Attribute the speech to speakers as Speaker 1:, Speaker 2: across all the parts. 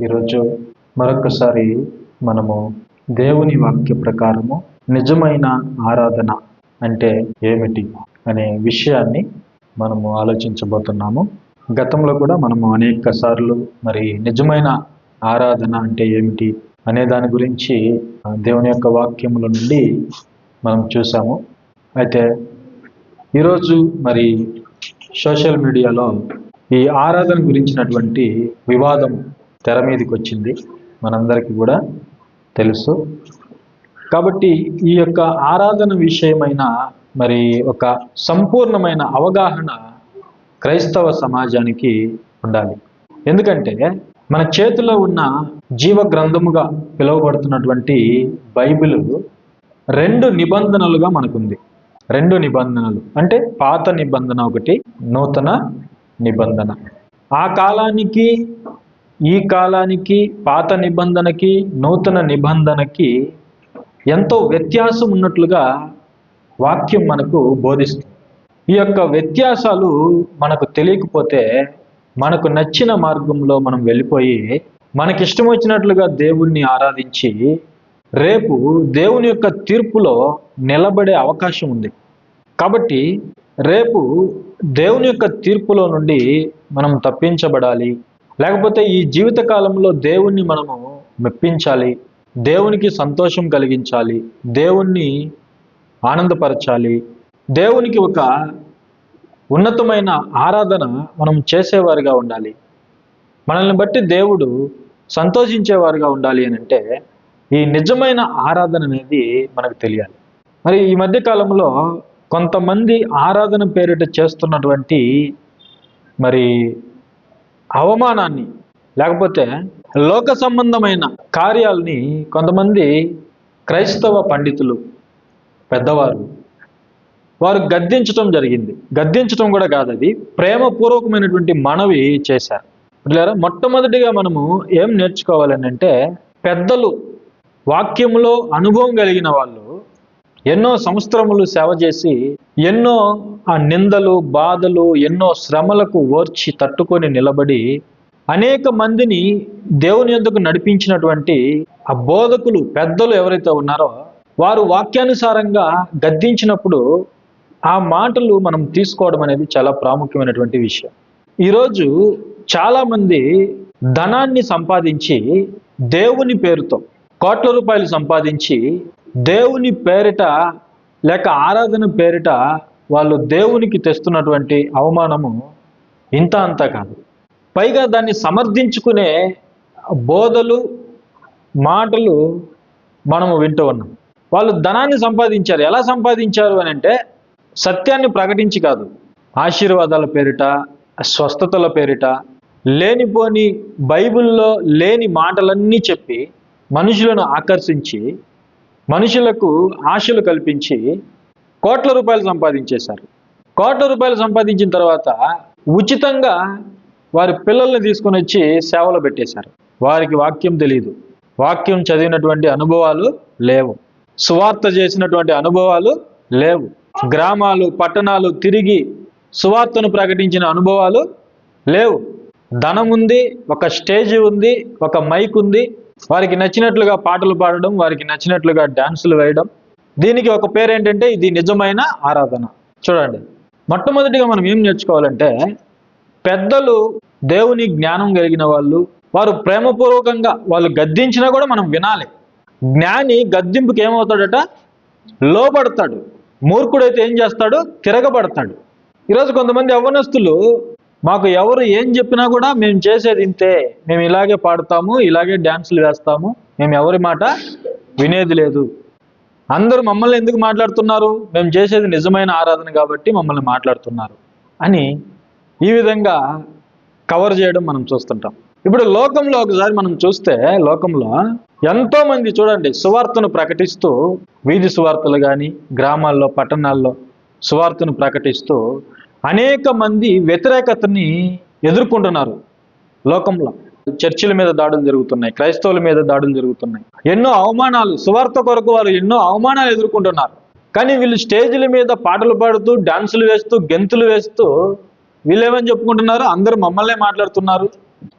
Speaker 1: ఈరోజు మరొకసారి మనము దేవుని వాక్య ప్రకారము నిజమైన ఆరాధన అంటే ఏమిటి అనే విషయాన్ని మనము ఆలోచించబోతున్నాము. గతంలో కూడా మనము అనేక సార్లు నిజమైన ఆరాధన అంటే ఏమిటి అనే దాని గురించి దేవుని యొక్క వాక్యముల నుండి మనం చూసాము. అయితే ఈరోజు సోషల్ మీడియాలో ఈ ఆరాధన గురించినటువంటి వివాదం తెర మీదకి వచ్చింది, మనందరికీ కూడా తెలుసు. కాబట్టి ఈ యొక్క ఆరాధన విషయమైన ఒక సంపూర్ణమైన అవగాహన క్రైస్తవ సమాజానికి ఉండాలి. ఎందుకంటే మన చేతిలో ఉన్న జీవ గ్రంథముగా పిలువబడుతున్నటువంటి బైబిల్ 2 నిబంధనలుగా మనకుంది. 2 నిబంధనలు అంటే పాత నిబంధన ఒకటి, నూతన నిబంధన. ఆ కాలానికి ఈ కాలానికి, పాత నిబంధనకి నూతన నిబంధనకి ఎంతో వ్యత్యాసం ఉన్నట్లుగా వాక్యం మనకు బోధిస్తుంది. ఈ యొక్క వ్యత్యాసాలు మనకు తెలియకపోతే మనకు నచ్చిన మార్గంలో మనం వెళ్ళిపోయి మనకిష్టం వచ్చినట్లుగా దేవుణ్ణి ఆరాధించి రేపు దేవుని యొక్క తీర్పులో నిలబడే అవకాశం ఉంది. కాబట్టి రేపు దేవుని యొక్క తీర్పులో నుండి మనం తప్పించబడాలి, లేకపోతే ఈ జీవిత కాలంలో దేవుణ్ణి మనము మెప్పించాలి, దేవునికి సంతోషం కలిగించాలి, దేవుణ్ణి ఆనందపరచాలి, దేవునికి ఒక ఉన్నతమైన ఆరాధన మనం చేసేవారుగా ఉండాలి, మనల్ని బట్టి దేవుడు సంతోషించేవారుగా ఉండాలి అని అంటే ఈ నిజమైన ఆరాధన అనేది మనకు తెలియాలి. ఈ మధ్య కాలంలో కొంతమంది ఆరాధన పేరిట చేస్తున్నటువంటి అవమానాన్ని, లేకపోతే లోక సంబంధమైన కార్యాలని కొంతమంది క్రైస్తవ పండితులు, పెద్దవారు వారు గద్దించటం జరిగింది. గద్దించటం కూడా కాదు, అది ప్రేమపూర్వకమైనటువంటి మనవి చేశారు. మొట్టమొదటిగా మనము ఏం నేర్చుకోవాలని అంటే, పెద్దలు వాక్యములో అనుభవం కలిగిన వాళ్ళు ఎన్నో సంవత్సరములు సేవ చేసి ఎన్నో నిందలు, బాధలు, ఎన్నో శ్రమలకు ఓర్చి తట్టుకొని నిలబడి అనేక మందిని దేవుని యొద్దకు నడిపించినటువంటి ఆ బోధకులు, పెద్దలు ఎవరైతే ఉన్నారో వారు వాక్యానుసారంగా గద్దించినప్పుడు ఆ మాటలు మనం తీసుకోవడం అనేది చాలా ప్రాముఖ్యమైనటువంటి విషయం. ఈరోజు చాలామంది ధనాన్ని సంపాదించి దేవుని పేరుతో కోట్ల రూపాయలు సంపాదించి దేవుని పేరిట లేక ఆరాధన పేరిట వాళ్ళు దేవునికి తెస్తున్నటువంటి అవమానము ఇంత అంతా కాదు. పైగా దాన్ని సమర్థించుకునే బోధలు, మాటలు మనము వింటూ ఉన్నాం. వాళ్ళు ధనాన్ని సంపాదించారు. ఎలా సంపాదించారు అని అంటే సత్యాన్ని ప్రకటించి కాదు, ఆశీర్వాదాల పేరిట, స్వస్థతల పేరిట, లేనిపోని బైబిల్లో లేని మాటలన్నీ చెప్పి మనుషులను ఆకర్షించి మనుషులకు ఆశలు కల్పించి కోట్ల రూపాయలు సంపాదించేశారు. కోట్ల రూపాయలు సంపాదించిన తర్వాత ఉచితంగా వారి పిల్లల్ని తీసుకొని వచ్చి సేవలో పెట్టేశారు. వారికి వాక్యం తెలియదు, వాక్యం చదివినటువంటి అనుభవాలు లేవు, సువార్త చేసినటువంటి అనుభవాలు లేవు, గ్రామాలు పట్టణాలు తిరిగి సువార్తను ప్రకటించిన అనుభవాలు లేవు. ధనం ఉంది, ఒక స్టేజ్ ఉంది, ఒక మైక్ ఉంది, వారికి నచ్చినట్లుగా పాటలు పాడడం, వారికి నచ్చినట్లుగా డాన్సులు వేయడం. దీనికి ఒక పేరు ఏంటంటే ఇది నిజమైన ఆరాధన. చూడండి, మొట్టమొదటిగా మనం ఏం నేర్చుకోవాలంటే, పెద్దలు దేవుని జ్ఞానం కలిగిన వాళ్ళు, వారు ప్రేమపూర్వకంగా వాళ్ళు గద్దించినా కూడా మనం వినాలి. జ్ఞాని గద్దింపుకి ఏమవుతాడట? లోబడతాడు. మూర్ఖుడైతే ఏం చేస్తాడు? తిరగబడతాడు. ఈరోజు కొంతమంది యవ్వనస్తులు మాకు ఎవరు ఏం చెప్పినా కూడా మేము చేసేది ఇంతే, మేము ఇలాగే పాడతాము, ఇలాగే డ్యాన్సులు వేస్తాము, మేము ఎవరి మాట వినేది లేదు, అందరూ మమ్మల్ని ఎందుకు మాట్లాడుతున్నారు, మేము చేసేది నిజమైన ఆరాధన కాబట్టి మమ్మల్ని మాట్లాడుతున్నారు అని ఈ విధంగా కవర్ చేయడం మనం చూస్తుంటాం. ఇప్పుడు లోకంలో ఒకసారి మనం చూస్తే, లోకంలో ఎంతో మంది చూడండి సువార్తను ప్రకటిస్తూ, వీధి సువార్తలు కానీ గ్రామాల్లో పట్టణాల్లో సువార్తను ప్రకటిస్తూ అనేక మంది వ్యతిరేకతని ఎదుర్కొంటున్నారు. లోకంలో చర్చిల మీద దాడులు జరుగుతున్నాయి, క్రైస్తవుల మీద దాడులు జరుగుతున్నాయి, ఎన్నో అవమానాలు, సువార్త కొరకు వారు ఎన్నో అవమానాలు ఎదుర్కొంటున్నారు. కానీ వీళ్ళు స్టేజీల మీద పాటలు పాడుతూ, డాన్సులు వేస్తూ, గెంతులు వేస్తూ వీళ్ళేమని చెప్పుకుంటున్నారు? అందరూ మమ్మల్నే మాట్లాడుతున్నారు,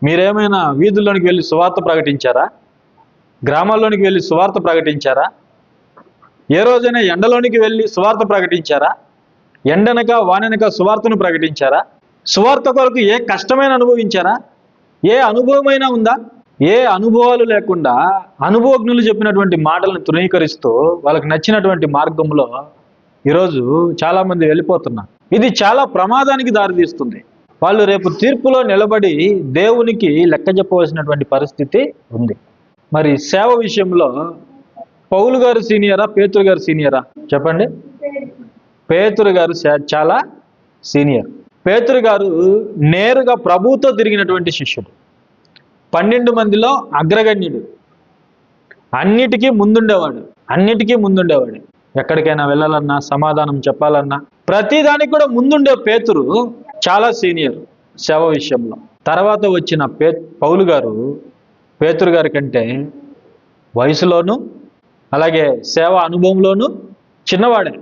Speaker 1: మీరేమైనా వీధుల్లోనికి వెళ్ళి సువార్త ప్రకటించారా? గ్రామాల్లోనికి వెళ్ళి సువార్త ప్రకటించారా? ఏ రోజైనా ఎండలోనికి వెళ్ళి సువార్త ప్రకటించారా? ఎండనక వాననక సువార్తను ప్రకటించారా? సువార్త కొరకు ఏ కష్టమైన అనుభవించారా? ఏ అనుభవమైనా ఉందా? ఏ అనుభవాలు లేకుండా అనుభవజ్ఞులు చెప్పినటువంటి మాటలను తృణీకరిస్తూ వాళ్ళకి నచ్చినటువంటి మార్గంలో ఈరోజు చాలామంది వెళ్ళిపోతున్నారు. ఇది చాలా ప్రమాదానికి దారితీస్తుంది. వాళ్ళు రేపు తీర్పులో నిలబడి దేవునికి లెక్క చెప్పవలసినటువంటి పరిస్థితి ఉంది. మరి సేవ విషయంలో పౌలు గారు సీనియరా, పేతురు గారు సీనియరా? చెప్పండి. పేతురు గారు చాలా సీనియర్. పేతురు గారు నేరుగా ప్రభువుతో తిరిగినటువంటి శిష్యుడు, 12 మందిలో అగ్రగణ్యుడు, అన్నిటికీ ముందుండేవాడు. ఎక్కడికైనా వెళ్ళాలన్నా, సమాధానం చెప్పాలన్నా ప్రతిదానికి కూడా ముందుండే పేతురు చాలా సీనియర్ సేవ విషయంలో. తర్వాత వచ్చిన పౌలు గారు పేతురు గారి కంటే వయసులోను అలాగే సేవ అనుభవంలోనూ చిన్నవాడే.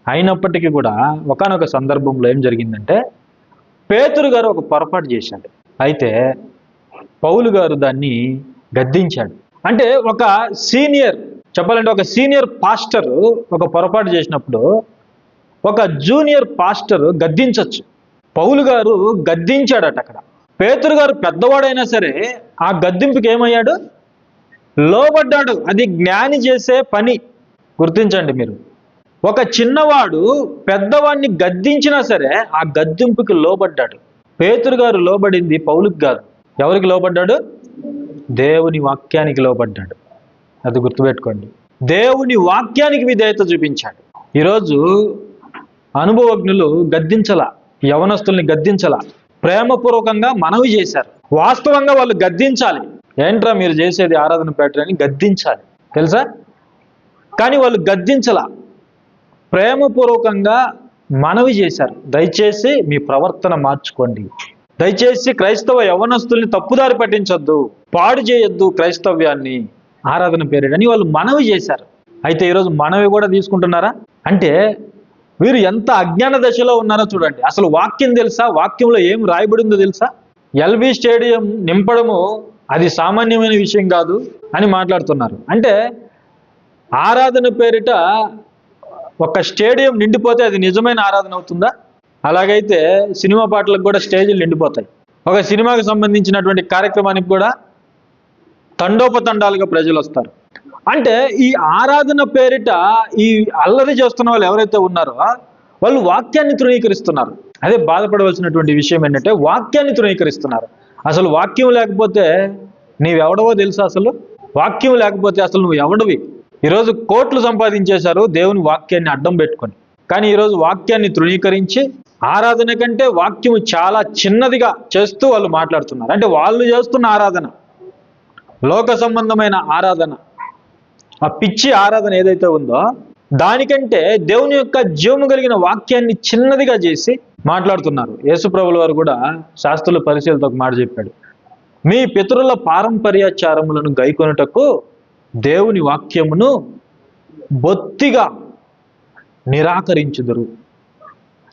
Speaker 1: అయినప్పటికీ కూడా ఒకానొక సందర్భంలో ఏం జరిగిందంటే పేతురు గారు ఒక పొరపాటు చేశాడు. అయితే పౌలు గారు దాన్ని గద్దించాడు. అంటే ఒక సీనియర్, చెప్పాలంటే ఒక సీనియర్ పాస్టర్ ఒక పొరపాటు చేసినప్పుడు ఒక జూనియర్ పాస్టర్ గద్దించవచ్చు. పౌలు గారు గద్దించాడట అక్కడ. పేతురు గారు పెద్దవాడైనా సరే ఆ గద్దింపుకి ఏమయ్యాడు? లోబడ్డాడు. అది జ్ఞాని చేసే పని. గుర్తించండి మీరు. ఒక చిన్నవాడు పెద్దవాడిని గద్దించినా సరే ఆ గద్దింపుకి లోబడ్డాడు. పేతురు గారు లోబడింది పౌలుకి కాదు. ఎవరికి లోబడ్డాడు? దేవుని వాక్యానికి లోబడ్డాడు. అది గుర్తుపెట్టుకోండి. దేవుని వాక్యానికి విధేయత చూపించాడు. ఈరోజు అనుభవజ్ఞులు గద్దించలా, యవనస్తుల్ని గద్దించలా, ప్రేమపూర్వకంగా మనవి చేశారు. వాస్తవంగా వాళ్ళు గద్దించాలి. ఏంట్రా మీరు చేసేది ఆరాధన పెట్టరని గద్దించాలి, తెలుసా? కానీ వాళ్ళు గద్దించలా, ప్రేమపూర్వకంగా మనవి చేశారు. దయచేసి మీ ప్రవర్తన మార్చుకోండి, దయచేసి క్రైస్తవ యవనస్తుల్ని తప్పుదారి పట్టించొద్దు, పాడు చేయొద్దు క్రైస్తవ్యాన్ని ఆరాధన పేరిటని వాళ్ళు మనవి చేశారు. అయితే ఈరోజు మనవి కూడా తీసుకుంటున్నారా? అంటే వీరు ఎంత అజ్ఞాన దశలో ఉన్నారో చూడండి. అసలు వాక్యం తెలుసా? వాక్యంలో ఏం రాయబడిందో తెలుసా? ఎల్బీ స్టేడియం నింపడము అది సామాన్యమైన విషయం కాదు అని మాట్లాడుతున్నారు. అంటే ఆరాధన పేరిట ఒక స్టేడియం నిండిపోతే అది నిజమైన ఆరాధన అవుతుందా? అలాగైతే సినిమా పాటలకు కూడా స్టేజీలు నిండిపోతాయి. ఒక సినిమాకి సంబంధించినటువంటి కార్యక్రమానికి కూడా తండోపతండాలుగా ప్రజలు వస్తారు. అంటే ఈ ఆరాధన పేరిట ఈ అల్లరి చేస్తున్న వాళ్ళు ఎవరైతే ఉన్నారో వాళ్ళు వాక్యాన్ని తృణీకరిస్తున్నారు. అదే బాధపడవలసినటువంటి విషయం ఏంటంటే వాక్యాన్ని తృణీకరిస్తున్నారు. అసలు వాక్యం లేకపోతే నీవెవడవో తెలుసా? అసలు వాక్యం లేకపోతే అసలు నువ్వు ఎవడివి? ఈరోజు కోట్లు సంపాదించేశారు దేవుని వాక్యాన్ని అడ్డం పెట్టుకొని. కానీ ఈరోజు వాక్యాన్ని తృణీకరించి ఆరాధన కంటే వాక్యం చాలా చిన్నదిగా చేస్తూ వాళ్ళు మాట్లాడుతున్నారు. అంటే వాళ్ళు చేస్తున్న ఆరాధన లోక సంబంధమైన ఆరాధన, ఆ పిచ్చి ఆరాధన ఏదైతే ఉందో దానికంటే దేవుని యొక్క జీవము కలిగిన వాక్యాన్ని చిన్నదిగా చేసి మాట్లాడుతున్నారు. యేసుప్రభుల వారు కూడా శాస్త్రుల పరిశీలనతో ఒక మాట చెప్పాడు. మీ పితరుల పారంపర్యాచారములను గైకొనుటకు దేవుని వాక్యమును బొత్తిగా నిరాకరించుదురు,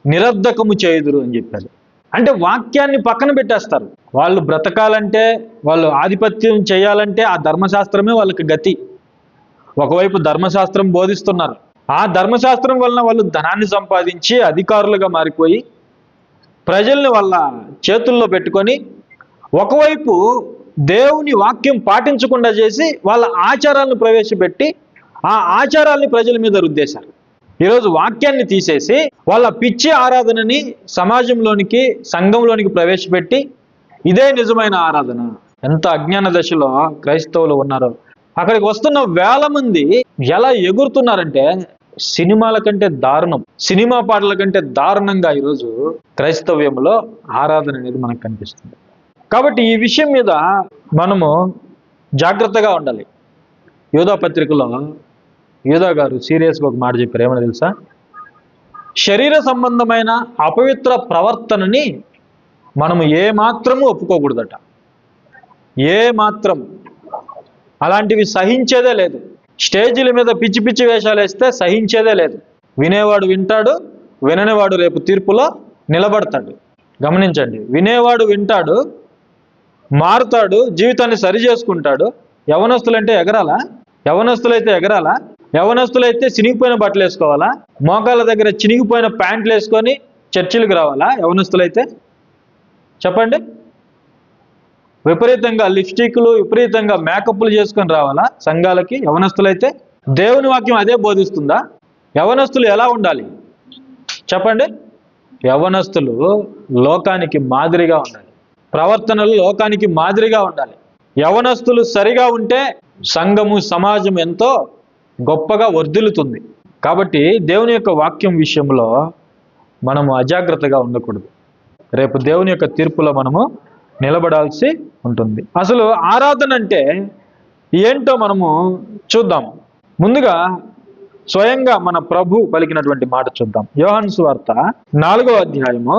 Speaker 1: నిరర్ధకము చేయుదురు అని చెప్పారు. అంటే వాక్యాన్ని పక్కన పెట్టేస్తారు. వాళ్ళు బ్రతకాలంటే, వాళ్ళు ఆధిపత్యం చేయాలంటే ఆ ధర్మశాస్త్రమే వాళ్ళకి గతి. ఒకవైపు ధర్మశాస్త్రం బోధిస్తున్నారు, ఆ ధర్మశాస్త్రం వలన వాళ్ళు ధనాన్ని సంపాదించి అధికారులుగా మారిపోయి ప్రజల్ని వాళ్ళ చేతుల్లో పెట్టుకొని ఒకవైపు దేవుని వాక్యం పాటించకుండా చేసి వాళ్ళ ఆచారాలను ప్రవేశపెట్టి ఆ ఆచారాల్ని ప్రజల మీద రుద్దేశారు. ఈరోజు వాక్యాన్ని తీసేసి వాళ్ళ పిచ్చి ఆరాధనని సమాజంలోనికి, సంఘంలోనికి ప్రవేశపెట్టి ఇదే నిజమైన ఆరాధన. ఎంత అజ్ఞాన దశలో క్రైస్తవులు ఉన్నారో. అక్కడికి వస్తున్న వేల మంది ఎలా ఎగురుతున్నారంటే సినిమాల కంటే దారుణం, సినిమా పాటల కంటే దారుణంగా ఈరోజు క్రైస్తవ్యంలో ఆరాధన అనేది మనకు కనిపిస్తుంది. కాబట్టి ఈ విషయం మీద మనము జాగ్రత్తగా ఉండాలి. యూదా పత్రికలో యూదా గారు సీరియస్గా ఒక మాట చెప్పారు. ఏమని తెలుసా? శరీర సంబంధమైన అపవిత్ర ప్రవర్తనని మనము ఏమాత్రము ఒప్పుకోకూడదట. ఏమాత్రం అలాంటివి సహించేదే లేదు. స్టేజీల మీద పిచ్చి పిచ్చి వేషాలు వేస్తే సహించేదే లేదు. వినేవాడు వింటాడు, విననివాడు రేపు తీర్పులో నిలబడతాడు. గమనించండి, వినేవాడు వింటాడు, మారుతాడు, జీవితాన్ని సరి చేసుకుంటాడు. యవనస్తులంటే ఎగరాలా? యవనస్తులైతే ఎగరాలా? యవనస్తులైతే చినిగిపోయిన బట్టలు వేసుకోవాలా? మోకాళ్ళ దగ్గర చినిగిపోయిన ప్యాంట్లు వేసుకొని చర్చిలకు రావాలా యవనస్తులైతే? చెప్పండి. విపరీతంగా లిప్స్టిక్లు, విపరీతంగా మేకప్లు చేసుకొని రావాలా సంఘాలకి యవనస్తులైతే? దేవుని వాక్యం అదే బోధిస్తుందా? యవనస్తులు ఎలా ఉండాలి చెప్పండి? యవనస్తులు లోకానికి మాదిరిగా ఉండాలి, ప్రవర్తనలు లోకానికి మాదిరిగా ఉండాలి. యవనస్తులు సరిగా ఉంటే సంఘము, సమాజం ఎంతో గొప్పగా వర్ధిల్లుతుంది. కాబట్టి దేవుని యొక్క వాక్యం విషయంలో మనము అజాగ్రత్తగా ఉండకూడదు. రేపు దేవుని యొక్క తీర్పులో మనము నిలబడాల్సి ఉంటుంది. అసలు ఆరాధన అంటే ఏంటో మనము చూద్దాం. ముందుగా స్వయంగా మన ప్రభు పలికినటువంటి మాట చూద్దాం. యోహాను సువార్త 4వ అధ్యాయము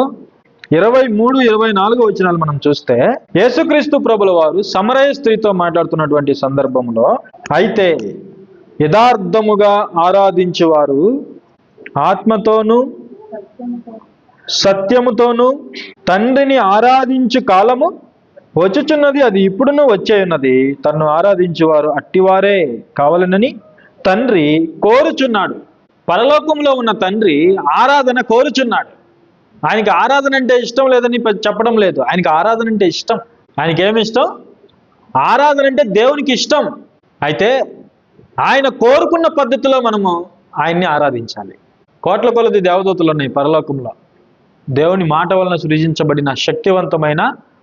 Speaker 1: 23-24 వచనాలు మనం చూస్తే, యేసుక్రీస్తు ప్రభుల వారు సమరయ స్త్రీతో మాట్లాడుతున్నటువంటి సందర్భంలో, అయితే యథార్థముగా ఆరాధించేవారు ఆత్మతోనూ సత్యముతోనూ తండ్రిని ఆరాధించు కాలము వచ్చుచున్నది, అది ఇప్పుడును వచ్చే ఉన్నది. తన్ను ఆరాధించేవారు అట్టివారే కావాలనని తండ్రి కోరుచున్నాడు. పరలోకంలో ఉన్న తండ్రి ఆరాధన కోరుచున్నాడు. ఆయనకి ఆరాధన అంటే ఇష్టం లేదని చెప్పడం లేదు. ఆయనకి ఆరాధన అంటే ఇష్టం. ఆయనకి ఏమి ఇష్టం? ఆరాధన అంటే దేవునికి ఇష్టం. అయితే ఆయన కోరుకున్న పద్ధతిలో మనము ఆయన్ని ఆరాధించాలి. కోట్ల కొలది దేవదూతలు ఉన్నాయి పరలోకంలో. దేవుని మాట వలన సృజించబడిన శక్తివంతమైన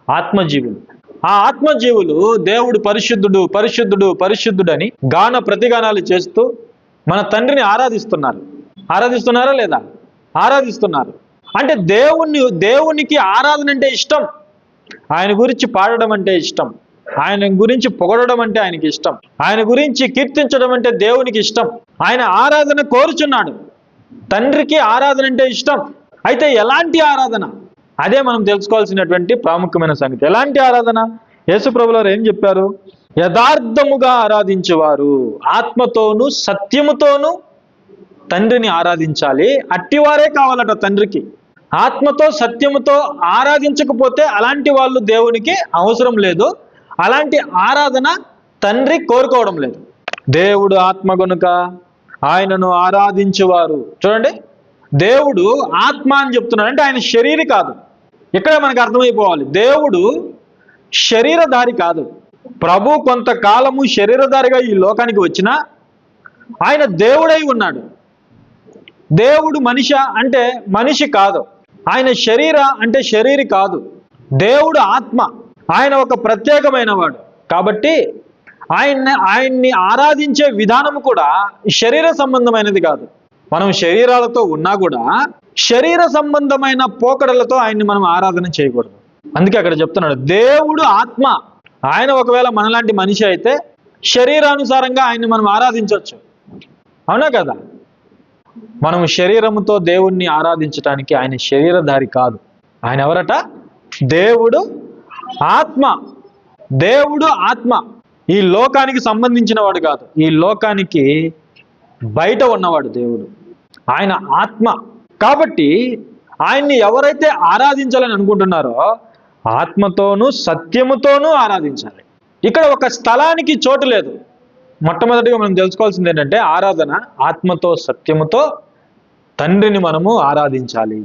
Speaker 1: ఆత్మజీవులు. ఆ ఆత్మజీవులు దేవుడు పరిశుద్ధుడు, పరిశుద్ధుడు, పరిశుద్ధుడని గాన ప్రతిగానాలు చేస్తూ మన తండ్రిని ఆరాధిస్తున్నారు. ఆరాధిస్తున్నారా లేదా? ఆరాధిస్తున్నారు. అంటే దేవునికి ఆరాధన అంటే ఇష్టం. ఆయన గురించి పాడడం అంటే ఇష్టం. ఆయన గురించి పొగడడం అంటే ఆయనకి ఇష్టం. ఆయన గురించి కీర్తించడం అంటే దేవునికి ఇష్టం. ఆయన ఆరాధన కోరుచున్నాడు. తండ్రికి ఆరాధన అంటే ఇష్టం. అయితే ఎలాంటి ఆరాధన? అదే మనం తెలుసుకోవాల్సినటువంటి ప్రాముఖ్యమైన సంగతి. ఎలాంటి ఆరాధన? యేసు ప్రభువు వారు ఏం చెప్పారు? యథార్థముగా ఆరాధించేవారు ఆత్మతోనూ సత్యముతోనూ తండ్రిని ఆరాధించాలి. అట్టివారే కావాలట తండ్రికి. ఆత్మతో సత్యముతో ఆరాధించకపోతే అలాంటి వాళ్ళు దేవునికి అవసరం లేదు. అలాంటి ఆరాధన తండ్రి కోరుకోవడం లేదు. దేవుడు ఆత్మ గనుక ఆయనను ఆరాధించేవారు. చూడండి, దేవుడు ఆత్మ అని చెప్తున్నాడు అంటే ఆయన శరీరి కాదు. ఇక్కడ మనకు అర్థమైపోవాలి, దేవుడు శరీరధారి కాదు. ప్రభు కొంతకాలము శరీరధారిగా ఈ లోకానికి వచ్చినా ఆయన దేవుడై ఉన్నాడు. దేవుడు మనిషి అంటే మనిషి కాదు. ఆయన శరీర అంటే శరీరి కాదు. దేవుడు ఆత్మ. ఆయన ఒక ప్రత్యేకమైన వాడు. కాబట్టి ఆయన్ని ఆరాధించే విధానం కూడా శరీర సంబంధమైనది కాదు. మనం శరీరాలతో ఉన్నా కూడా శరీర సంబంధమైన పోకడలతో ఆయన్ని మనం ఆరాధన చేయకూడదు. అందుకే అక్కడ చెప్తున్నాడు, దేవుడు ఆత్మ. ఆయన ఒకవేళ మనలాంటి మనిషి అయితే శరీరానుసారంగా ఆయన్ని మనం ఆరాధించవచ్చు. అవునా కదా? మనం శరీరముతో దేవుణ్ణి ఆరాధించడానికి ఆయన శరీరధారి కాదు. ఆయన ఎవరట? దేవుడు ఆత్మ. దేవుడు ఆత్మ. ఈ లోకానికి సంబంధించిన వాడు కాదు. ఈ లోకానికి బయట ఉన్నవాడు దేవుడు. ఆయన ఆత్మ. కాబట్టి ఆయన్ని ఎవరైతే ఆరాధించాలని అనుకుంటున్నారో ఆత్మతోనూ సత్యముతోనూ ఆరాధించాలి. ఇక్కడ ఒక స్థలానికి చోటు లేదు. మొట్టమొదటిగా మనం తెలుసుకోవాల్సింది ఏంటంటే, ఆరాధన ఆత్మతో సత్యముతో తండ్రిని మనము ఆరాధించాలి.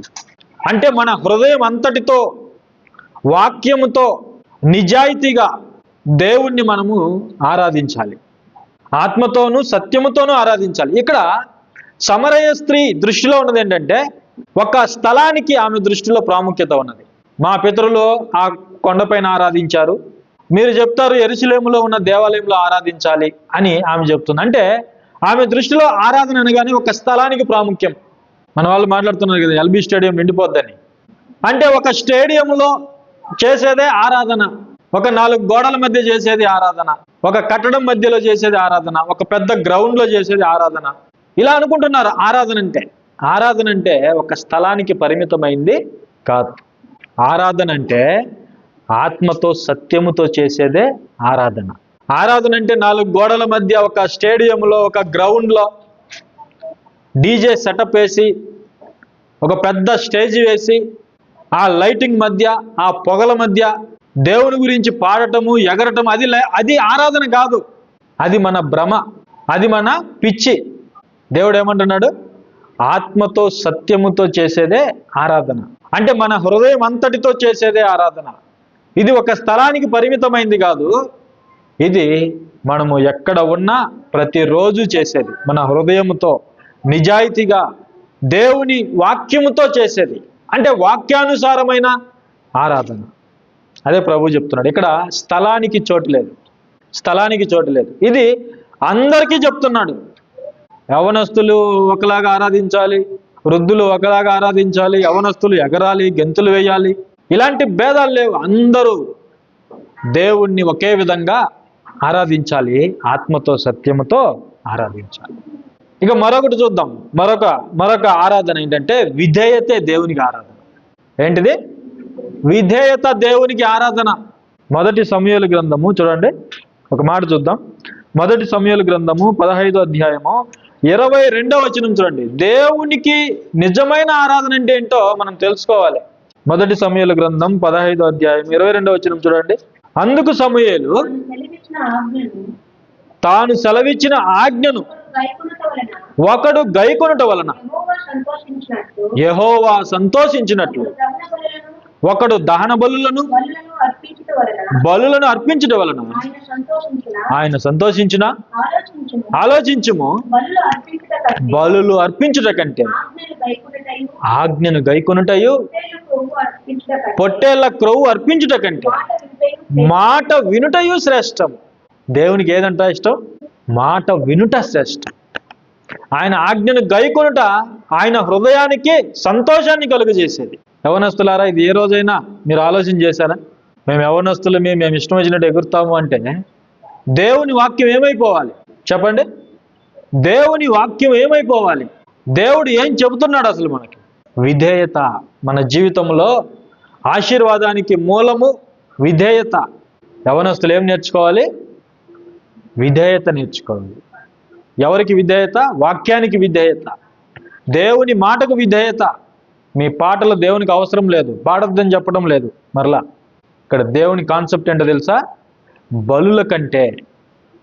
Speaker 1: అంటే మన హృదయం అంతటితో, వాక్యముతో, నిజాయితీగా దేవుణ్ణి మనము ఆరాధించాలి. ఆత్మతోనూ సత్యముతోనూ ఆరాధించాలి. ఇక్కడ సమరయ స్త్రీ దృష్టిలో ఉన్నది ఏంటంటే, ఒక స్థలానికి ఆమె దృష్టిలో ప్రాముఖ్యత ఉన్నది. మా పితరులు ఆ కొండపైన ఆరాధించారు, మీరు చెప్తారు యెరూషలేములో ఉన్న దేవాలయంలో ఆరాధించాలి అని ఆమె చెప్తుంది. అంటే ఆమె దృష్టిలో ఆరాధన అనగానే ఒక స్థలానికి ప్రాముఖ్యం. మన వాళ్ళు మాట్లాడుతున్నారు కదా, ఎల్బీ స్టేడియం నిండిపోద్దని. అంటే ఒక స్టేడియంలో చేసేదే ఆరాధన, ఒక 4 గోడల మధ్య చేసేది ఆరాధన, ఒక కట్టడం మధ్యలో చేసేది ఆరాధన, ఒక పెద్ద గ్రౌండ్లో చేసేది ఆరాధన. ఇలా అనుకుంటున్నారు ఆరాధన అంటే. ఆరాధన అంటే ఒక స్థలానికి పరిమితమైంది కాదు. ఆరాధన అంటే ఆత్మతో సత్యముతో చేసేదే ఆరాధన. ఆరాధన అంటే 4 గోడల మధ్య, ఒక స్టేడియంలో, ఒక గ్రౌండ్లో డీజే సెటప్ వేసి, ఒక పెద్ద స్టేజ్ వేసి, ఆ లైటింగ్ మధ్య, ఆ పొగల మధ్య దేవుని గురించి పాడటము, ఎగరటం, అది ఆరాధన కాదు. అది మన భ్రమ, అది మన పిచ్చి. దేవుడు ఏమంటున్నాడు? ఆత్మతో సత్యముతో చేసేదే ఆరాధన. అంటే మన హృదయం అంతటితో చేసేదే ఆరాధన. ఇది ఒక స్థలానికి పరిమితమైంది కాదు, ఇది మనము ఎక్కడ ఉన్నా ప్రతిరోజు చేసేది, మన హృదయముతో నిజాయితీగా దేవుని వాక్యముతో చేసేది. అంటే వాక్యానుసారమైన ఆరాధన. అదే ప్రభు చెప్తున్నాడు. ఇక్కడ స్థలానికి చోటు లేదు, స్థలానికి చోటు లేదు. ఇది అందరికీ చెప్తున్నాడు. యవనస్తులు ఒకలాగా ఆరాధించాలి, వృద్ధులు ఒకలాగా ఆరాధించాలి, యవనస్తులు ఎగరాలి, గెంతులు వేయాలి, ఇలాంటి భేదాలు లేవు. అందరూ దేవుణ్ణి ఒకే విధంగా ఆరాధించాలి, ఆత్మతో సత్యముతో ఆరాధించాలి. ఇక మరొకటి చూద్దాం. మరొక ఆరాధన ఏంటంటే విధేయతే దేవునికి ఆరాధన. ఏంటిది? విధేయత దేవునికి ఆరాధన. మొదటి సమూయేలు గ్రంథము చూడండి, ఒక మాట చూద్దాం. మొదటి సమూయేలు గ్రంథము 15వ అధ్యాయము 22వ వచనం చూడండి. దేవునికి నిజమైన ఆరాధన అంటే ఏంటో మనం తెలుసుకోవాలి. మొదటి సమూయేలు గ్రంథం 15వ అధ్యాయం 22వ వచనం చూడండి. అందుకు సమూయేలు తాను సెలవిచ్చిన ఆజ్ఞను ఒకడు గైకొనుట వలన యెహోవా సంతోషించినట్లు ఒకడు దహన బలులను అర్పించుట వలన ఆయన సంతోషించిన. ఆలోచించుము, బలులు అర్పించుట కంటే ఆజ్ఞను గైకొనుటయు పొట్టేళ్ల క్రొవ్వు అర్పించుట కంటే మాట వినుటయు శ్రేష్టం. దేవునికి ఏదంట ఇష్టం? మాట వినుట శ్రేష్టం. ఆయన ఆజ్ఞను గైకొనుట ఆయన హృదయానికి సంతోషాన్ని కలుగజేసేది. యవనస్తులారా, ఇది ఏ రోజైనా మీరు ఆలోచన చేశారా? మేము యవనస్తులమే, మేము ఇష్టం వచ్చినట్టు ఎగురుతాము అంటే దేవుని వాక్యం ఏమైపోవాలి చెప్పండి? దేవుని వాక్యం ఏమైపోవాలి? దేవుడు ఏం చెబుతున్నాడు అసలు మనకి? విధేయత మన జీవితంలో ఆశీర్వాదానికి మూలము విధేయత. యవనస్తులు ఏం నేర్చుకోవాలి? విధేయత నేర్చుకోవాలి. ఎవరికి విధేయత? వాక్యానికి విధేయత, దేవుని మాటకు విధేయత. మీ పాటలు దేవునికి అవసరం లేదు, పాడొద్దని చెప్పడం లేదు. మరలా ఇక్కడ దేవుని కాన్సెప్ట్ ఏంటో తెలుసా? బలుల కంటే,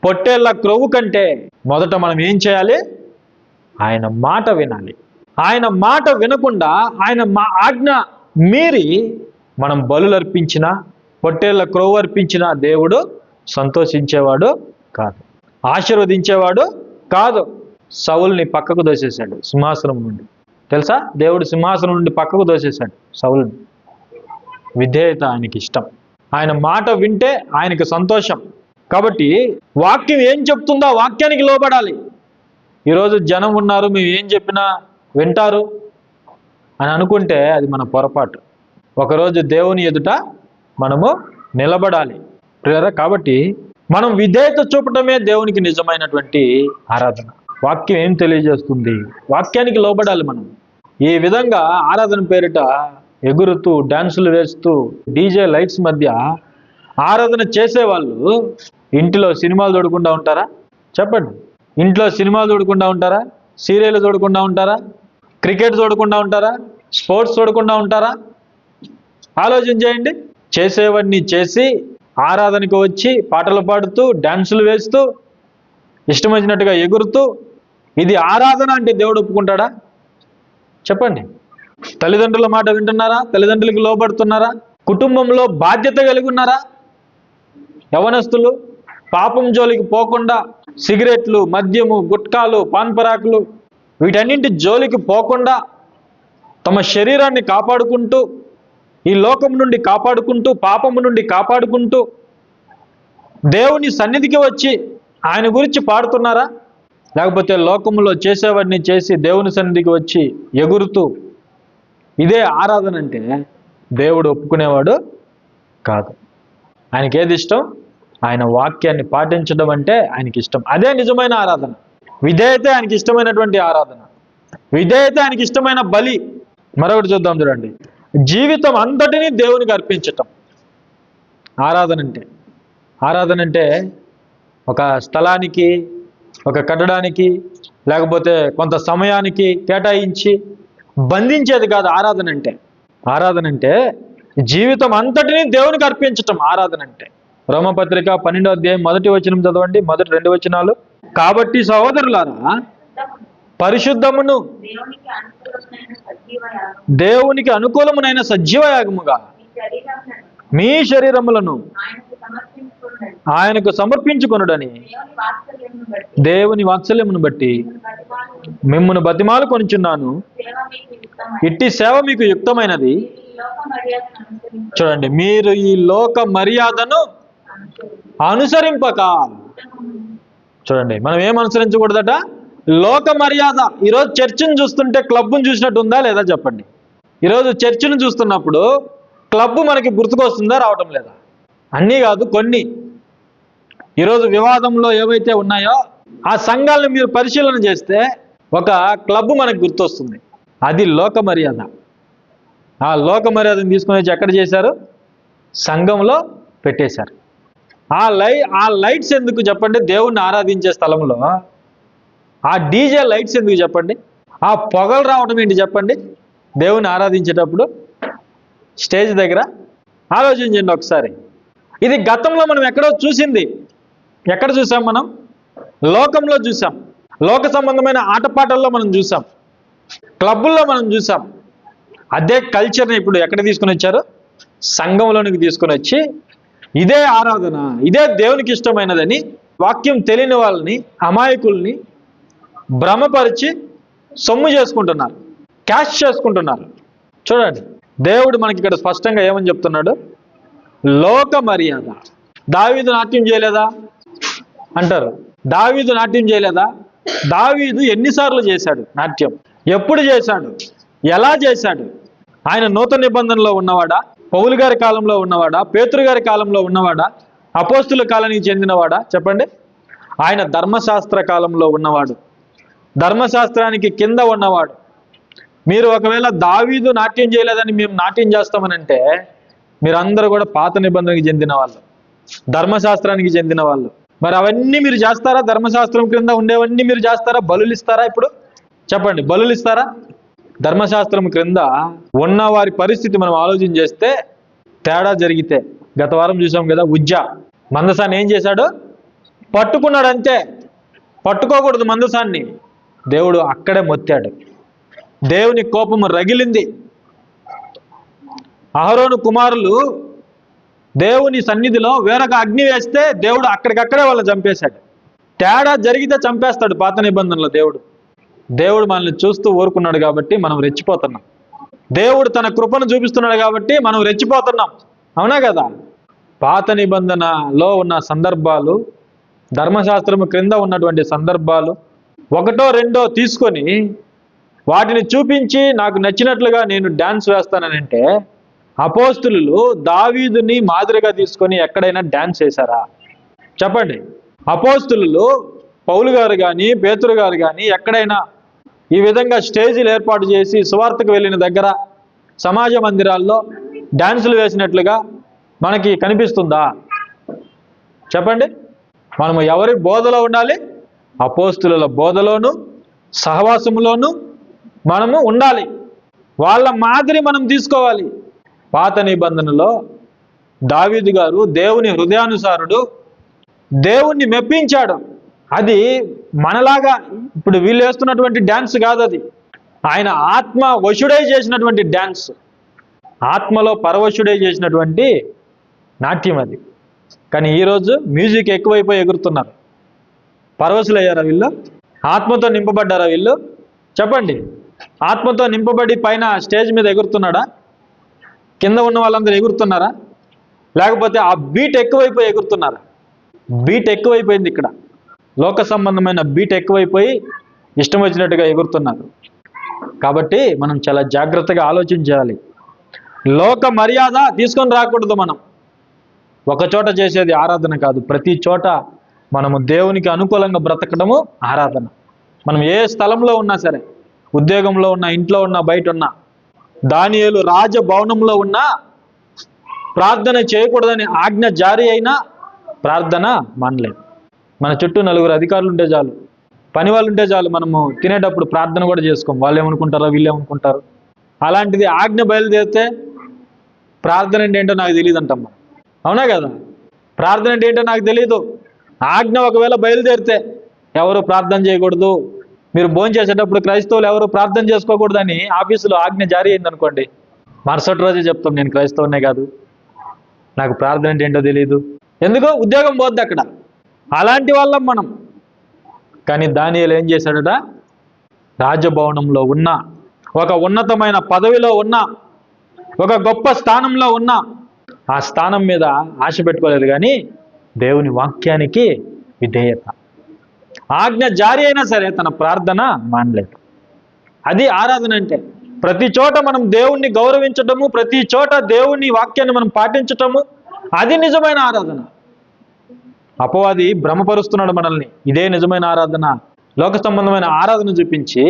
Speaker 1: పొట్టేళ్ల క్రొవ్వు కంటే మొదట మనం ఏం చేయాలి? ఆయన మాట వినాలి. ఆయన మాట వినకుండా, ఆయన ఆజ్ఞ మీరి మనం బలులు అర్పించినా, పొట్టేళ్ల క్రొవ్వు అర్పించినా దేవుడు సంతోషించేవాడు కాదు, ఆశీర్వదించేవాడు కాదు. సౌలుని పక్కకు దోసేశాడు సింహాసనం నుండి. తెలుసా? దేవుడు సింహాసనం నుండి పక్కకు దోసేశాడు సౌలుని. విధేయత ఆయనకి ఇష్టం. ఆయన మాట వింటే ఆయనకి సంతోషం. కాబట్టి వాక్యం ఏం చెప్తుందో వాక్యానికి లోబడాలి. ఈరోజు జనం ఉన్నారు, మేము ఏం చెప్పినా వింటారు అని అనుకుంటే అది మన పొరపాటు. ఒకరోజు దేవుని ఎదుట మనము నిలబడాలి. కాబట్టి మనం విధేయత చూపటమే దేవునికి నిజమైనటువంటి ఆరాధన. వాక్యం ఏం తెలియజేస్తుంది? వాక్యానికి లోబడాలి మనం. ఈ విధంగా ఆరాధన పేరిట ఎగురుతూ, డాన్సులు వేస్తూ, డీజే లైట్స్ మధ్య ఆరాధన చేసేవాళ్ళు ఇంటిలో సినిమాలు చూడకుండా ఉంటారా? చెప్పండి. ఇంట్లో సినిమాలు చూడకుండా ఉంటారా? సీరియల్ చూడకుండా ఉంటారా? క్రికెట్ చూడకుండా ఉంటారా? స్పోర్ట్స్ చూడకుండా ఉంటారా? ఆలోచన చేయండి. చేసేవన్నీ చేసి ఆరాధనకు వచ్చి పాటలు పాడుతూ, డాన్సులు వేస్తూ, ఇష్టం వచ్చినట్టుగా ఎగురుతూ, ఇది ఆరాధన అంటే దేవుడు ఒప్పుకుంటాడా? చెప్పండి. తల్లిదండ్రుల మాట వింటున్నారా? తల్లిదండ్రులకు లోబడుతున్నారా? కుటుంబంలో బాధ్యత కలిగి ఉన్నారా? యవనస్తులు పాపం జోలికి పోకుండా, సిగరెట్లు, మద్యము, గుట్కాలు, పాన్పరాకులు వీటన్నింటి జోలికి పోకుండా తమ శరీరాన్ని కాపాడుకుంటూ, ఈ లోకం నుండి కాపాడుకుంటూ, పాపము నుండి కాపాడుకుంటూ దేవుని సన్నిధికి వచ్చి ఆయన గురించి పాడుతున్నారా? లేకపోతే లోకములో చేసేవాడిని చేసి దేవుని సన్నిధికి వచ్చి ఎగురుతూ ఇదే ఆరాధన అంటే దేవుడు ఒప్పుకునేవాడు కాదు. ఆయనకి ఏది ఇష్టం? ఆయన వాక్యాన్ని పాటించడం అంటే ఆయనకి ఇష్టం. అదే నిజమైన ఆరాధన. విధేయత ఆయనకి ఇష్టమైనటువంటి ఆరాధన. విధేయత ఆయనకి ఇష్టమైన బలి. మరొకటి చూద్దాం చూడండి. జీవితం అంతటినీ దేవునికి అర్పించటం ఆరాధన అంటే ఒక స్థలానికి, ఒక కట్టడానికి, లేకపోతే కొంత సమయానికి కేటాయించి బంధించేది కాదు. ఆరాధన అంటే జీవితం అంతటినీ దేవునికి అర్పించటం ఆరాధన అంటే. రోమపత్రిక 12వ అధ్యాయం 1వ వచనం చదవండి, మొదటి 2 వచనాలు. కాబట్టి సహోదరులారా, పరిశుద్ధమును దేవునికి అనుకూలమునైన సజీవ యాగముగా మీ శరీరములను ఆయనకు సమర్పించుకొనుడని దేవుని వాత్సల్యమును బట్టి మిమ్మును బతిమాలు కొనుచున్నాను. ఇట్టి సేవ మీకు యుక్తమైనది. చూడండి, మీరు ఈ లోక మర్యాదను అనుసరింపక. చూడండి, మనం ఏం అనుసరించకూడదట? లోక మర్యాద. ఈరోజు చర్చిని చూస్తుంటే క్లబ్ను చూసినట్టు ఉందా లేదా చెప్పండి. ఈరోజు చర్చిని చూస్తున్నప్పుడు క్లబ్ మనకి గుర్తుకొస్తుందా, రావటం లేదా? అన్నీ కాదు, కొన్ని. ఈరోజు వివాదంలో ఏవైతే ఉన్నాయో ఆ సంఘాలను మీరు పరిశీలన చేస్తే ఒక క్లబ్ మనకు గుర్తొస్తుంది. అది లోక మర్యాద. ఆ లోక మర్యాదను తీసుకుని వచ్చి ఎక్కడ చేశారు? సంఘంలో పెట్టేశారు. ఆ లైట్స్ ఎందుకు చెప్పండి? దేవుణ్ణి ఆరాధించే స్థలంలో ఆ డీజే లైట్స్ ఎందుకు చెప్పండి? ఆ పొగలు రావడం ఏంటి చెప్పండి? దేవుణ్ణి ఆరాధించేటప్పుడు స్టేజ్ దగ్గర ఆలోచించండి ఒకసారి. ఇది గతంలో మనం ఎక్కడో చూసింది. ఎక్కడ చూసాం మనం? లోకంలో చూసాం. లోక సంబంధమైన ఆటపాటల్లో మనం చూసాం, క్లబ్బుల్లో మనం చూసాం. అదే కల్చర్ని ఇప్పుడు ఎక్కడ తీసుకుని వచ్చారు? సంఘంలోనికి తీసుకుని వచ్చి ఇదే ఆరాధన, ఇదే దేవునికి ఇష్టమైనదని వాక్యం తెలియని వాళ్ళని, అమాయకుల్ని భ్రమపరిచి సొమ్ము చేసుకుంటున్నారు, క్యాష్ చేసుకుంటున్నారు. చూడండి, దేవుడు మనకి ఇక్కడ స్పష్టంగా ఏమని చెప్తున్నాడు? లోక మర్యాద. దావీదు నాట్యం చేయలేదా అంటారు. దావీదు నాట్యం చేయలేదా? దావీదు ఎన్నిసార్లు చేశాడు నాట్యం? ఎప్పుడు చేశాడు? ఎలా చేశాడు? ఆయన నూతన నిబంధనలో ఉన్నవాడా? పౌలు గారి కాలంలో ఉన్నవాడా? పేతురు గారి కాలంలో ఉన్నవాడా? అపోస్తుల కాలానికి చెందినవాడా? చెప్పండి. ఆయన ధర్మశాస్త్ర కాలంలో ఉన్నవాడు, ధర్మశాస్త్రానికి కింద ఉన్నవాడు. మీరు ఒకవేళ దావీదు నాట్యం చేయలేదని మేము నాట్యం చేస్తామనంటే మీరందరూ కూడా పాత నిబంధనకి చెందిన వాళ్ళు, ధర్మశాస్త్రానికి చెందిన వాళ్ళు. మరి అవన్నీ మీరు చేస్తారా? ధర్మశాస్త్రం క్రింద ఉండేవన్నీ మీరు చేస్తారా? బలులు ఇస్తారా? ఇప్పుడు చెప్పండి, బలులు ఇస్తారా? ధర్మశాస్త్రం క్రింద ఉన్న వారి పరిస్థితి మనం ఆలోచన చేస్తే తేడా జరిగితే, గత వారం చూసాం కదా, ఉజ్జా మందసాన్ని ఏం చేశాడు? పట్టుకున్నాడు అంతే. పట్టుకోకూడదు మందసాన్ని. దేవుడు అక్కడే మొత్తాడు. దేవుని కోపము రగిలింది. అహరోను కుమారులు దేవుని సన్నిధిలో వేరొక అగ్ని వేస్తే దేవుడు అక్కడికక్కడే వాళ్ళని చంపేశాడు. తేడా జరిగితే చంపేస్తాడు పాత నిబంధనలో దేవుడు మనల్ని చూస్తూ ఊరుకున్నాడు కాబట్టి మనం రెచ్చిపోతున్నాం. దేవుడు తన కృపను చూపిస్తున్నాడు కాబట్టి మనం రెచ్చిపోతున్నాం. అవునా కదా? పాత నిబంధనలో ఉన్న సందర్భాలు, ధర్మశాస్త్రము క్రింద ఉన్నటువంటి సందర్భాలు ఒకటో రెండో తీసుకొని వాటిని చూపించి నాకు నచ్చినట్లుగా నేను డ్యాన్స్ వేస్తానంటే, అపోస్తులు దావీదుని మాదిరిగా తీసుకొని ఎక్కడైనా డ్యాన్స్ వేశారా? చెప్పండి. అపోస్తులు పౌలు గారు కానీ పేతురు గారు కానీ ఎక్కడైనా ఈ విధంగా స్టేజీలు ఏర్పాటు చేసి సువార్తకు వెళ్ళిన దగ్గర సమాజ మందిరాల్లో డ్యాన్సులు వేసినట్లుగా మనకి కనిపిస్తుందా? చెప్పండి. మనము ఎవరి బోధలో ఉండాలి? అపోస్తుల బోధలోను సహవాసములోను మనము ఉండాలి. వాళ్ళ మాదిరి మనం తీసుకోవాలి. పాత నిబంధనలో దావీదు గారు దేవుని హృదయానుసారుడు, దేవుణ్ణి మెప్పించాడు. అది మనలాగా ఇప్పుడు వీళ్ళు వేస్తున్నటువంటి డ్యాన్స్ కాదు. అది ఆయన ఆత్మ వశుడై చేసినటువంటి డ్యాన్స్, ఆత్మలో పరవశుడై చేసినటువంటి నాట్యం అది. కానీ ఈరోజు మ్యూజిక్ ఎక్కువైపోయి ఎగురుతున్నారు. పరవశులు అయ్యారా వీళ్ళు? ఆత్మతో నింపబడ్డారా వీళ్ళు? చెప్పండి. ఆత్మతో నింపబడి పైన స్టేజ్ మీద ఎగురుతున్నాడా? కింద ఉన్న వాళ్ళందరూ ఎగురుతున్నారా? లేకపోతే ఆ బీట్ ఎక్కువైపోయి ఎగురుతున్నారా? బీట్ ఎక్కువైపోయింది ఇక్కడ. లోక సంబంధమైన బీట్ ఎక్కువైపోయి ఇష్టం వచ్చినట్టుగా ఎగురుతున్నారు. కాబట్టి మనం చాలా జాగ్రత్తగా ఆలోచించాలి. లోక మర్యాద తీసుకొని రాకూడదు. మనం ఒక చోట చేసేది ఆరాధన కాదు. ప్రతి చోట మనము దేవునికి అనుకూలంగా బ్రతకడము ఆరాధన. మనం ఏ స్థలంలో ఉన్నా సరే, ఉద్యోగంలో ఉన్నా, ఇంట్లో ఉన్నా, బయట ఉన్నా, దానియేలు రాజభవనంలో ఉన్నా ప్రార్థన చేయకూడదని ఆజ్ఞ జారీ అయినా ప్రార్థన మానలేదు. మన చుట్టూ నలుగురు అధికారులు ఉంటే చాలు, పని వాళ్ళు ఉంటే చాలు, మనము తినేటప్పుడు ప్రార్థన కూడా చేసుకోం. వాళ్ళు ఏమనుకుంటారో వీళ్ళు ఏమనుకుంటారు. అలాంటిది ఆజ్ఞ బయలుదేరితే ప్రార్థన అంటే ఏంటో నాకు తెలియదు అంటమ్మా. అవునా కదా? ప్రార్థన అంటే ఏంటో నాకు తెలియదు. ఆజ్ఞ ఒకవేళ బయలుదేరితే ఎవరు ప్రార్థన చేయకూడదు, మీరు భోజనం చేసేటప్పుడు క్రైస్తవులు ఎవరు ప్రార్థన చేసుకోకూడదని ఆఫీసులో ఆజ్ఞ జారీ అయింది అనుకోండి, మరుసటి రోజే చెప్తాం నేను క్రైస్తవునే కాదు, నాకు ప్రార్థన అంటే ఏంటో తెలియదు. ఎందుకు? ఉద్యోగం పోద్ది అక్కడ. అలాంటి వాళ్ళం మనం. కానీ దానియేలు ఏం చేశాడట? రాజభవనంలో ఉన్న, ఒక ఉన్నతమైన పదవిలో ఉన్న, ఒక గొప్ప స్థానంలో ఉన్న, ఆ స్థానం మీద ఆశ పెట్టుకోలేదు, కానీ దేవుని వాక్యానికి విధేయత. ఆజ్ఞ జారీ అయినా సరే తన ప్రార్థన మానలేదు. అది ఆరాధన అంటే. ప్రతి చోట మనం దేవుణ్ణి గౌరవించటము, ప్రతి చోట దేవుని వాక్యాన్ని మనం పాటించటము, అది నిజమైన ఆరాధన. అపవాది భ్రమపరుస్తున్నాడు మనల్ని. ఇదే నిజమైన ఆరాధన, లోక సంబంధమైన ఆరాధన చూపించి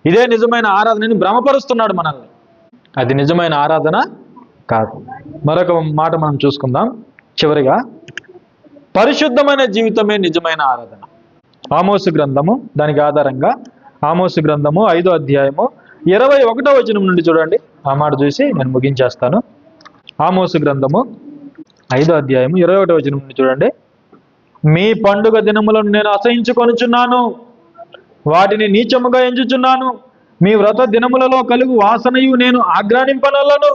Speaker 1: ఇదే నిజమైన ఆరాధనని భ్రమపరుస్తున్నాడు మనల్ని. అది నిజమైన ఆరాధన కాదు. మరొక మాట మనం చూసుకుందాం చివరిగా. పరిశుద్ధమైన జీవితమే నిజమైన ఆరాధన. ఆమోసు గ్రంథము, దానికి ఆధారంగా ఆమోసు గ్రంథము 5వ అధ్యాయము 21వ వచనం నుండి చూడండి. ఆ మాట చూసి నేను ముగించేస్తాను. ఆమోసు గ్రంథము 5వ అధ్యాయము 21వ వచనం నుండి చూడండి. మీ పండుగ దినములను నేను అసహించుకొనుచున్నాను, వాటిని నీచముగా ఎంచుచున్నాను. మీ వ్రత దినములలో కలుగు వాసనయు నేను ఆగ్రానింపనొల్లను.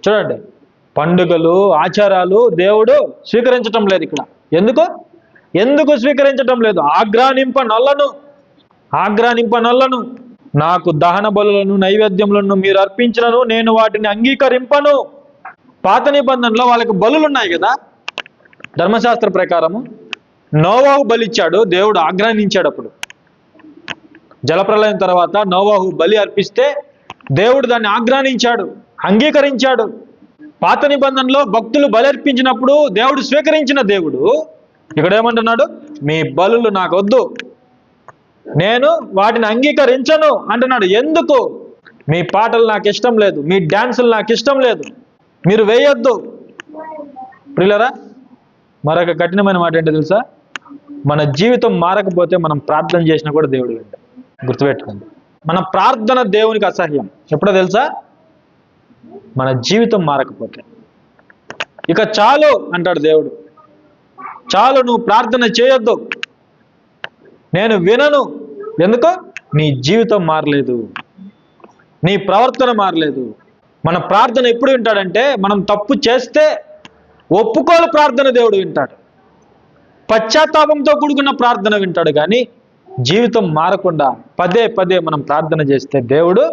Speaker 1: చూడండి, పండుగలు ఆచారాలు దేవుడు స్వీకరించటం లేదు ఇక్కడ. ఎందుకు స్వీకరించటం లేదు? ఆగ్రానింపనొల్లను. నాకు దహన బలులను నైవేద్యములను మీరు అర్పించినను నేను వాటిని అంగీకరింపను. పాత నిబంధనలో వాళ్ళకి బలులు ఉన్నాయి కదా, ధర్మశాస్త్ర ప్రకారము. నోవాహు బలిచ్చాడు, దేవుడు ఆగ్రహించాడు. అప్పుడు జలప్రలయం తర్వాత నోవాహు బలి అర్పిస్తే దేవుడు దాన్ని ఆగ్రహించాడు, అంగీకరించాడు. పాత నిబంధనలో భక్తులు బలి అర్పించినప్పుడు దేవుడు స్వీకరించిన దేవుడు ఇక్కడ ఏమంటున్నాడు? మీ బలులు నాకు వద్దు, నేను వాటిని అంగీకరించను అంటున్నాడు. ఎందుకు? మీ పాటలు నాకు ఇష్టం లేదు, మీ డ్యాన్సులు నాకు ఇష్టం లేదు, మీరు వేయొద్దు. ప్రియులరా, మరొక కఠినమైన మాట ఏంటో తెలుసా? మన జీవితం మారకపోతే మనం ప్రార్థన చేసినా కూడా దేవుడు వింటాడు. గుర్తుపెట్టుకోండి, మన ప్రార్థన దేవునికి అసహ్యం. ఎప్పుడో తెలుసా? మన జీవితం మారకపోతే. ఇక చాలు అంటాడు దేవుడు. చాలు, నువ్వు ప్రార్థన చేయొద్దు, నేను వినను. ఎందుకు? నీ జీవితం మారలేదు, నీ ప్రవర్తన మారలేదు. మన ప్రార్థన ఎప్పుడు వింటాడంటే మనం తప్పు చేస్తే ఒప్పుకోలు ప్రార్థన దేవుడు వింటాడు, పశ్చాత్తాపంతో కూడుకున్న ప్రార్థన వింటాడు. కానీ జీవితం మారకుండా పదే పదే మనం ప్రార్థన చేస్తే దేవుడు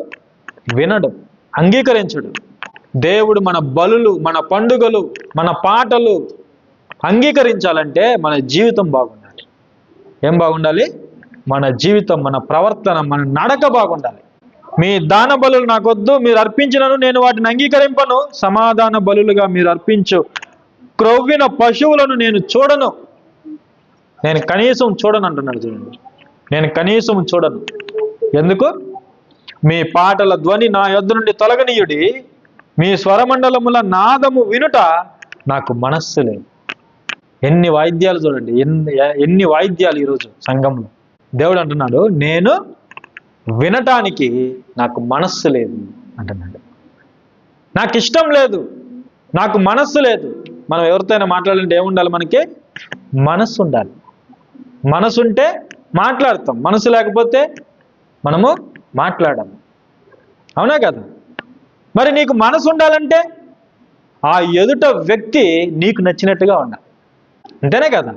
Speaker 1: వినడు, అంగీకరించడు. దేవుడు మన బలులు, మన పండుగలు, మన పాటలు అంగీకరించాలంటే మన జీవితం బాగుండాలి. ఏం బాగుండాలి? మన జీవితం, మన ప్రవర్తన, మన నడక బాగుండాలి. మీ దాన బలులు నాకొద్దు, మీరు అర్పించినను నేను వాటిని అంగీకరింపను. సమాధాన బలులుగా మీరు అర్పించు క్రొవ్విన పశువులను నేను చూడను. నేను కనీసం చూడను అంటున్నాడు. చూడండి, నేను కనీసం చూడను. ఎందుకు? మీ పాటల ధ్వని నా యొద్ద నుండి తొలగనీయుడి, మీ స్వరమండలముల నాదము వినుట నాకు మనస్సు లేదు. ఎన్ని వాయిద్యాలు చూడండి, ఎన్ని వాయిద్యాలు ఈరోజు సంఘంలో. దేవుడు అంటున్నాడు, నేను వినటానికి నాకు మనస్సు లేదు అంటున్నాడు. నాకు ఇష్టం లేదు, నాకు మనస్సు లేదు. మనం ఎవరితోనైనా మాట్లాడాలంటే ఏముండాలి? మనకి మనస్సు ఉండాలి. మనసు ఉంటే మాట్లాడతాం, మనసు లేకపోతే మనము మాట్లాడము. అవునా కదా? మరి నీకు మనసు ఉండాలంటే ఆ ఎదుట వ్యక్తి నీకు నచ్చినట్టుగా ఉండాలి. అంతేనే కదా?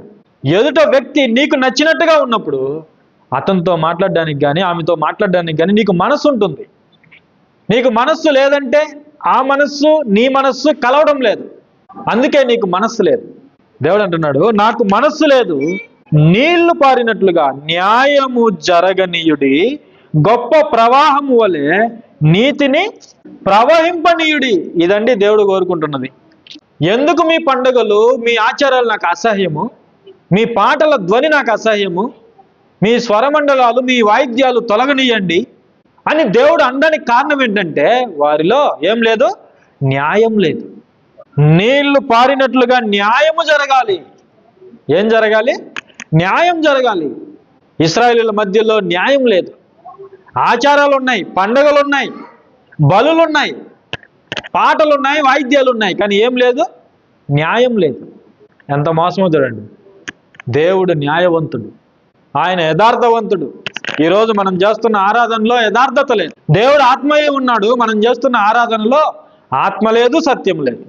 Speaker 1: ఎదుట వ్యక్తి నీకు నచ్చినట్టుగా ఉన్నప్పుడు అతనితో మాట్లాడడానికి కానీ ఆమెతో మాట్లాడడానికి కానీ నీకు మనస్సు ఉంటుంది. నీకు మనస్సు లేదంటే ఆ మనస్సు నీ మనస్సు కలవడం లేదు, అందుకే నీకు మనస్సు లేదు. దేవుడు అంటున్నాడు, నాకు మనస్సు లేదు, నీళ్లు పారినట్లుగా న్యాయము జరగనీయుడి, గొప్ప ప్రవాహము వలె నీతిని ప్రవహింపనీయుడి. ఇదండి దేవుడు కోరుకుంటున్నది. ఎందుకు మీ పండుగలు, మీ ఆచారాలు నాకు అసహ్యము, మీ పాటల ధ్వని నాకు అసహ్యము, మీ స్వరమండలాలు, మీ వాయిద్యాలు తొలగనీయండి అని దేవుడు అనడానికి కారణం ఏంటంటే వారిలో ఏం లేదు? న్యాయం లేదు. నీళ్లు పారినట్లుగా న్యాయము జరగాలి. ఏం జరగాలి? న్యాయం జరగాలి. ఇశ్రాయేలీయుల మధ్యలో న్యాయం లేదు. ఆచారాలు ఉన్నాయి, పండుగలు ఉన్నాయి, బలులు ఉన్నాయి, పాటలు ఉన్నాయి, వాయిద్యాలు ఉన్నాయి, కానీ ఏం లేదు? న్యాయం లేదు. ఎంత మోసమో చూడండి. దేవుడు న్యాయవంతుడు, ఆయన యథార్థవంతుడు. ఈరోజు మనం చేస్తున్న ఆరాధనలో యథార్థత లేదు. దేవుడు ఆత్మయే ఉన్నాడు, మనం చేస్తున్న ఆరాధనలో ఆత్మ లేదు, సత్యం లేదు.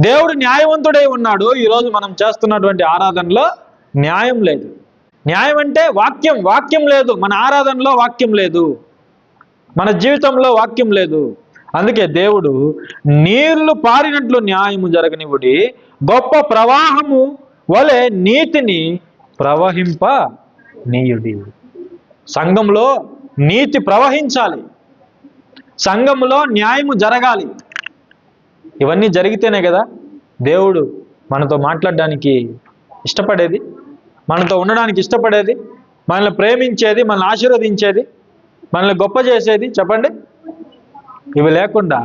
Speaker 1: దేవుడు న్యాయవంతుడై ఉన్నాడు, ఈరోజు మనం చేస్తున్నటువంటి ఆరాధనలో న్యాయం లేదు. న్యాయం అంటే వాక్యం, వాక్యం లేదు. మన ఆరాధనలో వాక్యం లేదు, మన జీవితంలో వాక్యం లేదు. అందుకే దేవుడు నీళ్లు పారినట్లు న్యాయము జరగనివ్వుడి, గొప్ప ప్రవాహము వలె నీతిని ప్రవహింప నీయుడి. సంఘంలో నీతి ప్రవహించాలి, సంఘంలో న్యాయము జరగాలి. ఇవన్నీ జరిగితేనే కదా దేవుడు మనతో మాట్లాడడానికి ఇష్టపడేది, మనతో ఉండడానికి ఇష్టపడేది, మనల్ని ప్రేమించేది, మనల్ని ఆశీర్వదించేది, మనల్ని గొప్ప చేసేది. చెప్పండి. ఇవి లేకుండా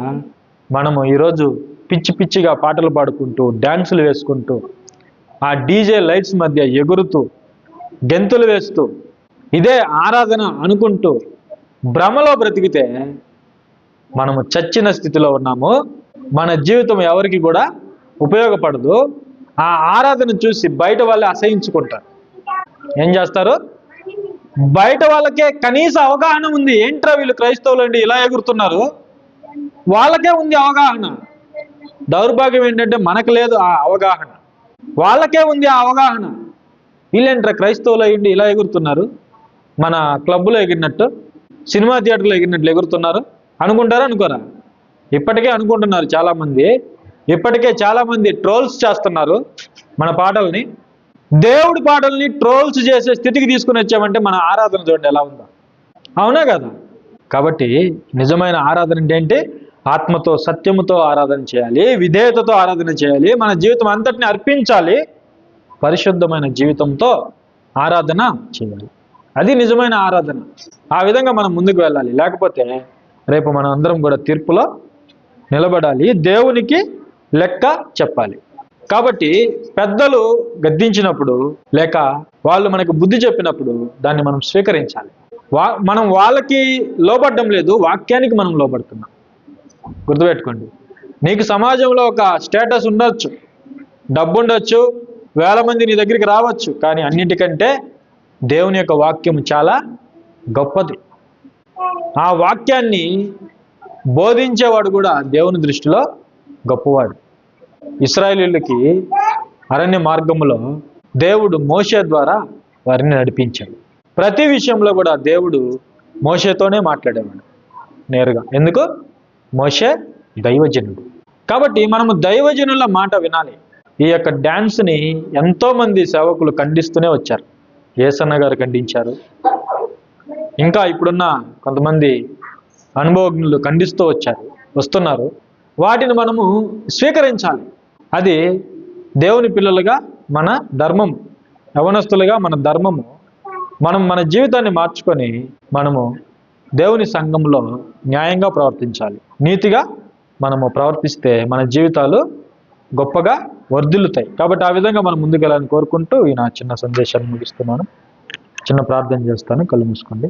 Speaker 1: మనము ఈరోజు పిచ్చి పిచ్చిగా పాటలు పాడుకుంటూ, డ్యాన్సులు వేసుకుంటూ, ఆ డీజే లైట్స్ మధ్య ఎగురుతూ, గెంతులు వేస్తూ, ఇదే ఆరాధన అనుకుంటూ భ్రమలో బ్రతికితే మనము చచ్చిన స్థితిలో ఉన్నాము. మన జీవితం ఎవరికి కూడా ఉపయోగపడదు. ఆ ఆరాధన చూసి బయట వాళ్ళే అసహించుకుంటారు. ఏం చేస్తారు? బయట వాళ్ళకే కనీస అవగాహన ఉంది. ఏంట్రా వీళ్ళు క్రైస్తవులు అండి ఇలా ఎగురుతున్నారు, వాళ్ళకే ఉంది అవగాహన. దౌర్భాగ్యం ఏంటంటే మనకు లేదు ఆ అవగాహన, వాళ్ళకే ఉంది ఆ అవగాహన. వీళ్ళేంట్రా క్రైస్తవులు అయ్యిండి ఇలా ఎగురుతున్నారు, మన క్లబ్లో ఎగిరినట్టు, సినిమా థియేటర్లో ఎగిరినట్లు ఎగురుతున్నారు అనుకుంటారా? అనుకోరా? ఇప్పటికే అనుకుంటున్నారు చాలామంది. ఇప్పటికే చాలామంది ట్రోల్స్ చేస్తున్నారు మన పాటల్ని. దేవుడి పాటల్ని ట్రోల్స్ చేసే స్థితికి తీసుకుని వచ్చామంటే మన ఆరాధన చూడండి ఎలా ఉందో. అవునా కదా? కాబట్టి నిజమైన ఆరాధన ఏంటంటే ఆత్మతో సత్యముతో ఆరాధన చేయాలి, విధేయతతో ఆరాధన చేయాలి, మన జీవితం అంతటిని అర్పించాలి, పరిశుద్ధమైన జీవితంతో ఆరాధన చేయాలి. అది నిజమైన ఆరాధన. ఆ విధంగా మనం ముందుకు వెళ్ళాలి. లేకపోతే రేపు మనం అందరం కూడా తీర్పులో నిలబడాలి, దేవునికి లెక్క చెప్పాలి. కాబట్టి పెద్దలు గద్దించినప్పుడు లేక వాళ్ళు మనకు బుద్ధి చెప్పినప్పుడు దాన్ని మనం స్వీకరించాలి. మనం వాళ్ళకి లోబడ్డం లేదు, వాక్యానికి మనం లోబడుతున్నాం. గుర్తుపెట్టుకోండి. నీకు సమాజంలో ఒక స్టేటస్ ఉండొచ్చు, డబ్బు ఉండొచ్చు, వేల మంది నీ దగ్గరికి రావచ్చు, కానీ అన్నిటికంటే దేవుని యొక్క వాక్యం చాలా గొప్పది. ఆ వాక్యాన్ని బోధించేవాడు కూడా దేవుని దృష్టిలో గొప్పవాడు. ఇశ్రాయేలీయులకి అరణ్య మార్గంలో దేవుడు మోషే ద్వారా వారిని నడిపించాడు. ప్రతి విషయంలో కూడా దేవుడు మోషేతోనే మాట్లాడేవాడు నేరుగా. ఎందుకు? మోషే దైవజనుడు. కాబట్టి మనము దైవజనుల మాట వినాలి. ఈ యొక్క డ్యాన్స్ని ఎంతోమంది సేవకులు ఖండిస్తూనే వచ్చారు. యేసన్న గారు ఖండించారు, ఇంకా ఇప్పుడున్న కొంతమంది అనుభవజ్ఞులు ఖండిస్తూ వస్తున్నారు. వాటిని మనము స్వీకరించాలి. అది దేవుని పిల్లలుగా మన ధర్మము, యవనస్తులుగా మన ధర్మము. మనం మన జీవితాన్ని మార్చుకొని మనము దేవుని సంఘంలో న్యాయంగా ప్రవర్తించాలి. నీతిగా మనము ప్రవర్తిస్తే మన జీవితాలు గొప్పగా వర్ధిల్లుతాయి. కాబట్టి ఆ విధంగా మనం ముందుకెళ్ళాలని కోరుకుంటూ ఈ నా చిన్న సందేశాన్ని ముగిస్తున్నాను. చిన్న ప్రార్థన చేస్తాను. కళ్ళు మూసుకోండి.